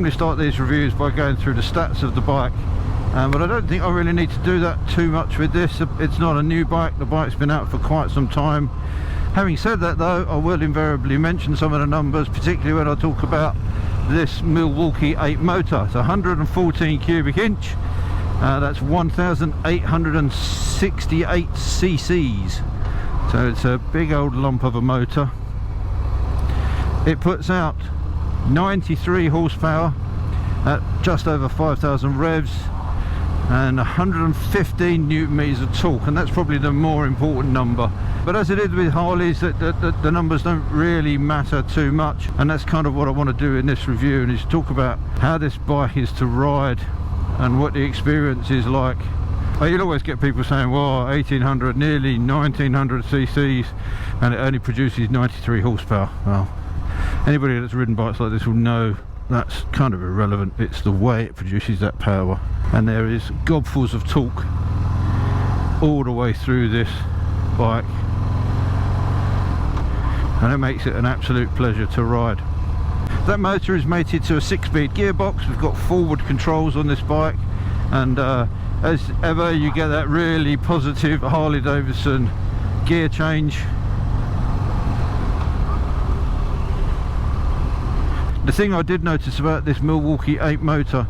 normally start these reviews by going through the stats of the bike, but I don't think I really need to do that too much with this. It's not a new bike, the bike's been out for quite some time. Having said that though, I will invariably mention some of the numbers, particularly when I talk about this Milwaukee 8 motor. It's 114 cubic inch, that's 1,868 cc's, so it's a big old lump of a motor. It puts out 93 horsepower at just over 5,000 revs and 115 newton meters of torque, and that's probably the more important number. But as it is with Harleys, the numbers don't really matter too much, and that's kind of what I want to do in this review, and is talk about how this bike is to ride and what the experience is like. Well, you'll always get people saying, well, 1800, nearly 1900 cc's, and it only produces 93 horsepower. Well, anybody that's ridden bikes like this will know that's kind of irrelevant. It's the way it produces that power, and there is gobfuls of torque all the way through this bike, and it makes it an absolute pleasure to ride. That motor is mated to a 6-speed gearbox. We've got forward controls on this bike, and as ever you get that really positive Harley-Davidson gear change. The thing I did notice about this Milwaukee 8 motor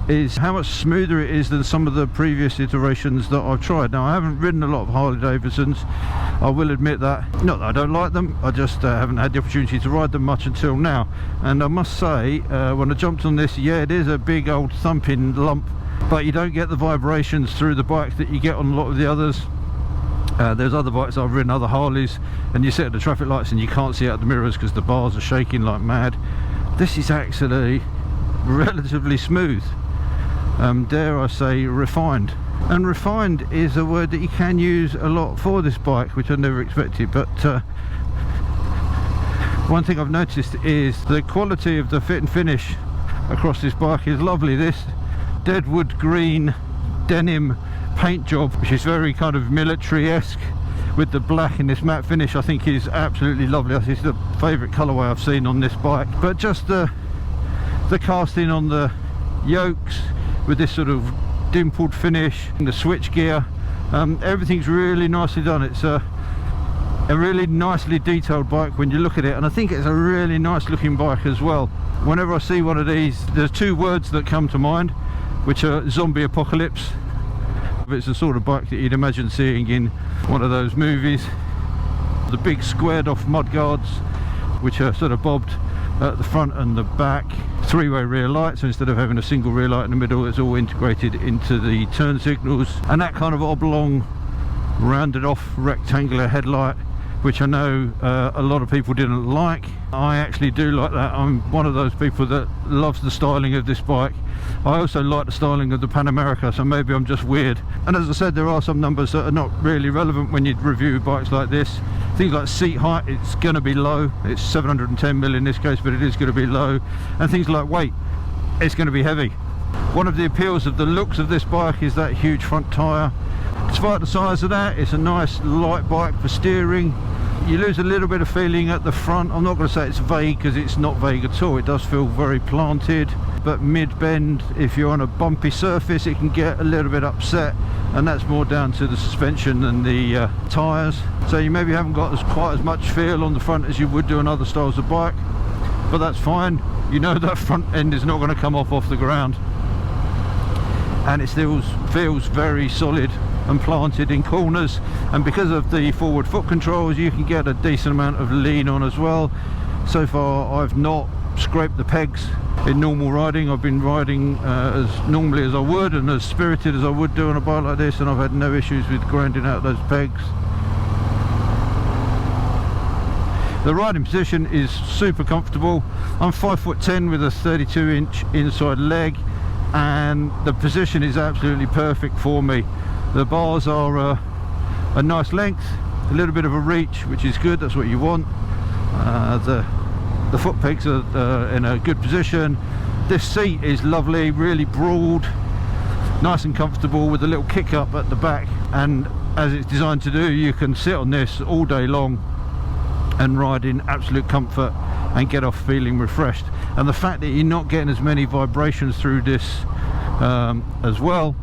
is how much smoother it is than some of the previous iterations that I've tried. Now, I haven't ridden a lot of Harley-Davidsons, I will admit that. Not that I don't like them, I just haven't had the opportunity to ride them much until now. And I must say, when I jumped on this, yeah, it is a big old thumping lump, but you don't get the vibrations through the bike that you get on a lot of the others. There's other bikes I've ridden, other Harleys, and you sit at the traffic lights and you can't see out the mirrors because the bars are shaking like mad. This is actually relatively smooth, dare I say refined. And refined is a word that you can use a lot for this bike, which I never expected. But one thing I've noticed is the quality of the fit and finish across this bike is lovely. This deadwood green denim paint job, which is very kind of military-esque, with the black in this matte finish, I think is absolutely lovely. I think it's the favourite colourway I've seen on this bike. But just the casting on the yokes with this sort of dimpled finish, and the switch gear, everything's really nicely done. It's a really nicely detailed bike when you look at it, and I think it's a really nice looking bike as well. Whenever I see one of these, there's two words that come to mind, which are zombie apocalypse. It's the sort of bike that you'd imagine seeing in one of those movies. The big squared off mudguards, which are sort of bobbed at the front and the back. Three-way rear lights, so instead of having a single rear light in the middle, it's all integrated into the turn signals. And that kind of oblong, rounded off rectangular headlight, which I know a lot of people didn't like. I actually do like that. I'm one of those people that loves the styling of this bike. I also like the styling of the Pan America, so maybe I'm just weird. And as I said, there are some numbers that are not really relevant when you review bikes like this. Things like seat height, it's going to be low. It's 710mm in this case, but it is going to be low. And things like weight, it's going to be heavy. One of the appeals of the looks of this bike is that huge front tyre. Despite the size of that, it's a nice light bike for steering. You lose a little bit of feeling at the front. I'm not going to say it's vague, because it's not vague at all. It does feel very planted, but mid-bend, if you're on a bumpy surface, it can get a little bit upset, and that's more down to the suspension than the tyres. So you maybe haven't got quite as much feel on the front as you would do on other styles of bike, but that's fine. You know that front end is not going to come off the ground, and it still feels very solid and planted in corners. And because of the forward foot controls, you can get a decent amount of lean on as well. So far I've not scraped the pegs in normal riding. I've been riding as normally as I would, and as spirited as I would do on a bike like this, and I've had no issues with grinding out those pegs. The riding position is super comfortable. I'm 5'10" with a 32-inch inside leg, and the position is absolutely perfect for me. The bars are a nice length, a little bit of a reach, which is good. That's what you want. The foot pegs are in a good position. This seat is lovely, really broad, nice and comfortable, with a little kick up at the back. And as it's designed to do, you can sit on this all day long and ride in absolute comfort and get off feeling refreshed. And the fact that you're not getting as many vibrations through this as well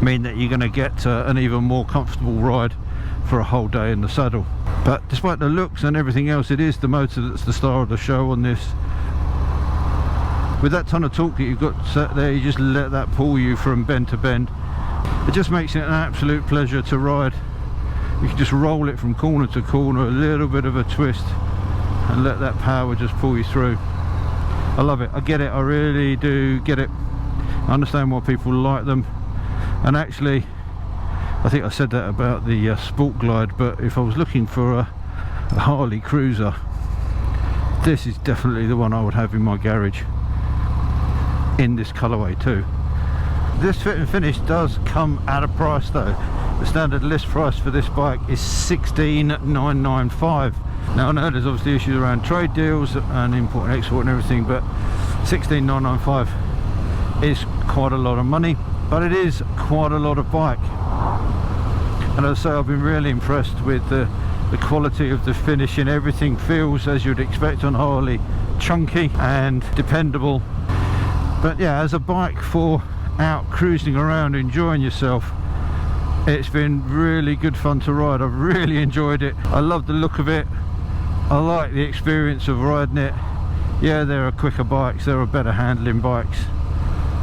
mean that you're going to get an even more comfortable ride for a whole day in the saddle. But despite the looks and everything else, it is the motor that's the star of the show on this. With that ton of torque that you've got set there, you just let that pull you from bend to bend. It just makes it an absolute pleasure to ride. You can just roll it from corner to corner, a little bit of a twist, and let that power just pull you through. I love it. I get it. I really do get it. I understand why people like them. And actually, I think I said that about the Sport Glide, but if I was looking for a Harley cruiser, this is definitely the one I would have in my garage, in this colourway too. This fit and finish does come at a price though. The standard list price for this bike is $16,995. Now I know there's obviously issues around trade deals and import and export and everything, but $16,995 is quite a lot of money, but it is quite a lot of bike. And as I say, I've been really impressed with the quality of the finishing. Everything feels, as you'd expect on Harley, chunky and dependable. But yeah, as a bike for out cruising around enjoying yourself, it's been really good fun to ride. I've really enjoyed it. I love the look of it. I like the experience of riding it. Yeah, there are quicker bikes, there are better handling bikes,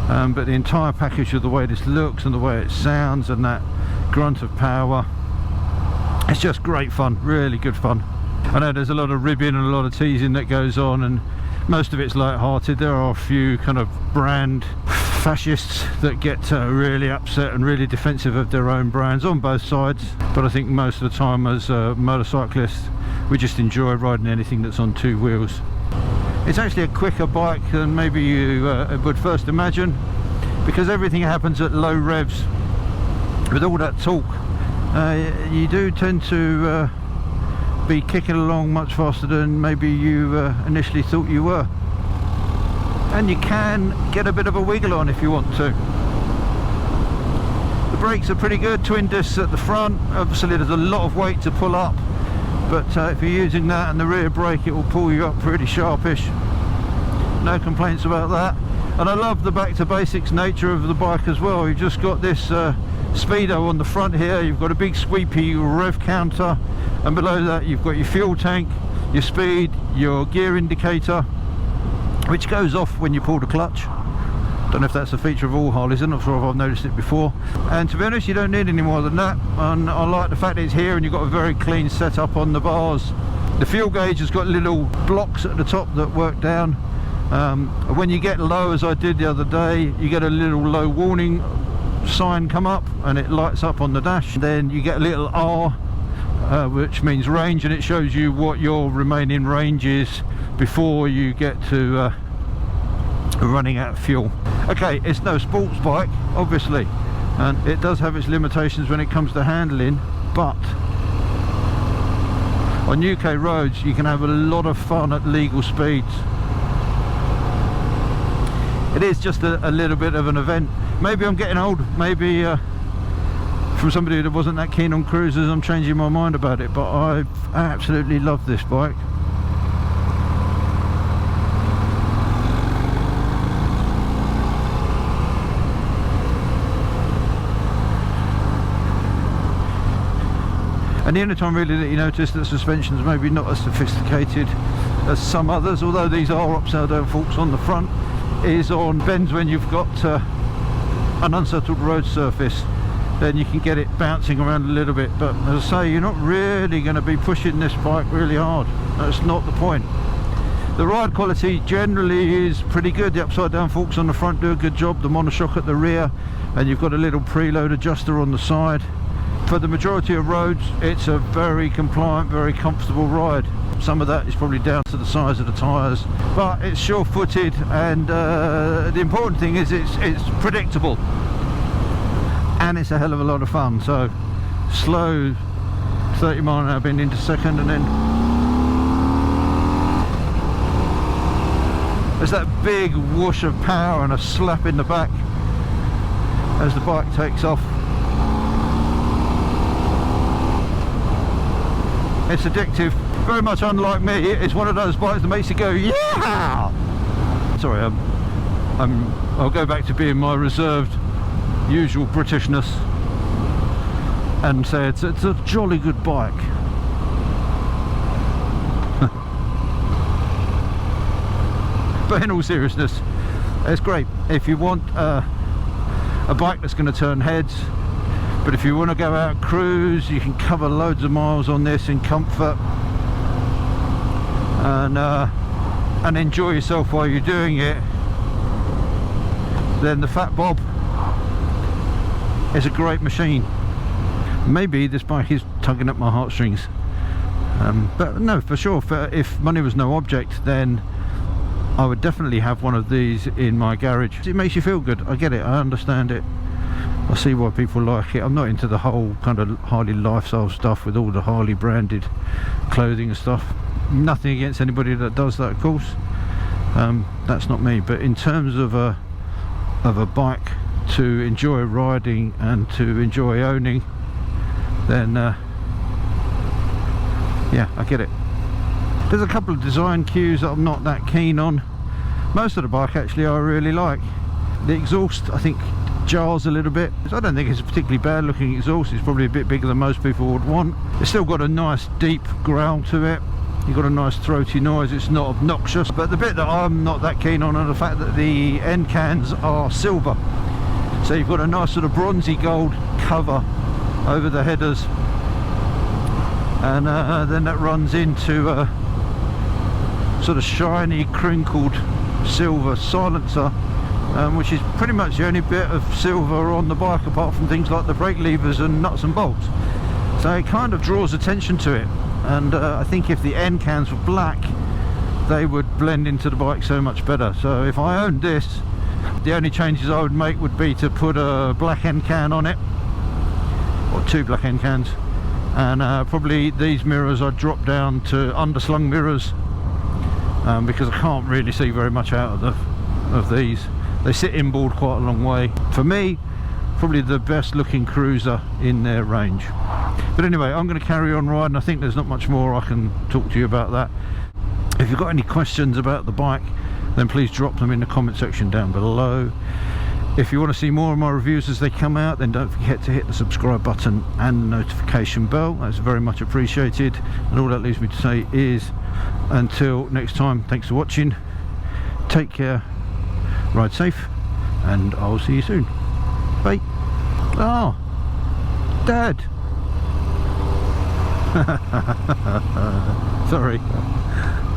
but the entire package of the way this looks and the way it sounds and that grunt of power, it's just great fun, really good fun. I know there's a lot of ribbing and a lot of teasing that goes on, and most of it's light-hearted. There are a few kind of brand fascists that get really upset and really defensive of their own brands on both sides, but I think most of the time as motorcyclists we just enjoy riding anything that's on two wheels. It's actually a quicker bike than maybe you would first imagine, because everything happens at low revs. With all that torque, you do tend to be kicking along much faster than maybe you initially thought you were, and you can get a bit of a wiggle on if you want to. The brakes are pretty good, twin discs at the front. Obviously there's a lot of weight to pull up, but if you're using that and the rear brake, it will pull you up pretty sharpish. No complaints about that. And I love the back to basics nature of the bike as well. You've just got this speedo on the front here, you've got a big sweepy rev counter, and below that you've got your fuel tank, your speed, your gear indicator, which goes off when you pull the clutch. Don't know if that's a feature of all Harleys, I'm not sure if I've noticed it before. And to be honest, you don't need any more than that, and I like the fact that it's here and you've got a very clean setup on the bars. The fuel gauge has got little blocks at the top that work down. When you get low, as I did the other day, you get a little low warning sign come up and it lights up on the dash. Then you get a little R, which means range, and it shows you what your remaining range is before you get to running out of fuel. Okay, it's no sports bike obviously, and it does have its limitations when it comes to handling, but on UK roads you can have a lot of fun at legal speeds. It is just a little bit of an event. Maybe I'm getting old, maybe from somebody that wasn't that keen on cruisers I'm changing my mind about it, but I absolutely love this bike. And the only time really that you notice that suspension's maybe not as sophisticated as some others, although these are upside down forks on the front, is on bends when you've got an unsettled road surface. Then you can get it bouncing around a little bit, but as I say, you're not really going to be pushing this bike really hard. That's not the point. The ride quality generally is pretty good. The upside down forks on the front do a good job, the monoshock at the rear, and you've got a little preload adjuster on the side. For the majority of roads it's a very compliant, very comfortable ride. Some of that is probably down to the size of the tyres, but it's sure-footed, and the important thing is it's predictable, and it's a hell of a lot of fun. So slow 30 mile an hour bend into second, and then there's that big whoosh of power and a slap in the back as the bike takes off. It's addictive. Very much unlike me, it's one of those bikes that makes you go, yeah! Sorry, I'll go back to being my reserved, usual Britishness and say it's a jolly good bike. But in all seriousness, it's great if you want a bike that's going to turn heads. But if you want to go out cruise, you can cover loads of miles on this in comfort and enjoy yourself while you're doing it. Then the Fat Bob is a great machine. Maybe this bike is tugging at my heartstrings, but no, for sure, if money was no object, then I would definitely have one of these in my garage. It makes you feel good. I get it, I understand it, I see why people like it. I'm not into the whole kind of Harley lifestyle stuff with all the Harley branded clothing and stuff. Nothing against anybody that does that, of course. That's not me. But in terms of a bike to enjoy riding and to enjoy owning, then yeah, I get it. There's a couple of design cues that I'm not that keen on. Most of the bike actually I really like. The exhaust, I think, jars a little bit. I don't think it's a particularly bad looking exhaust. It's probably a bit bigger than most people would want. It's still got a nice deep growl to it. You've got a nice throaty noise. It's not obnoxious. But the bit that I'm not that keen on are the fact that the end cans are silver. So you've got a nice sort of bronzy gold cover over the headers, and then that runs into a sort of shiny crinkled silver silencer, which is pretty much the only bit of silver on the bike apart from things like the brake levers and nuts and bolts. So it kind of draws attention to it, and I think if the end cans were black, they would blend into the bike so much better. So if I owned this, the only changes I would make would be to put a black end can on it, or two black end cans, and probably these mirrors I'd drop down to underslung mirrors, because I can't really see very much out of these. They sit inboard quite a long way. For me, probably the best looking cruiser in their range. But anyway, I'm going to carry on riding. I think there's not much more I can talk to you about that. If you've got any questions about the bike, then please drop them in the comment section down below. If you want to see more of my reviews as they come out, then don't forget to hit the subscribe button and the notification bell. That's very much appreciated. And all that leaves me to say is, until next time, thanks for watching, take care, ride safe, and I'll see you soon. Bye. Oh, Dad. Sorry,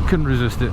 couldn't resist it.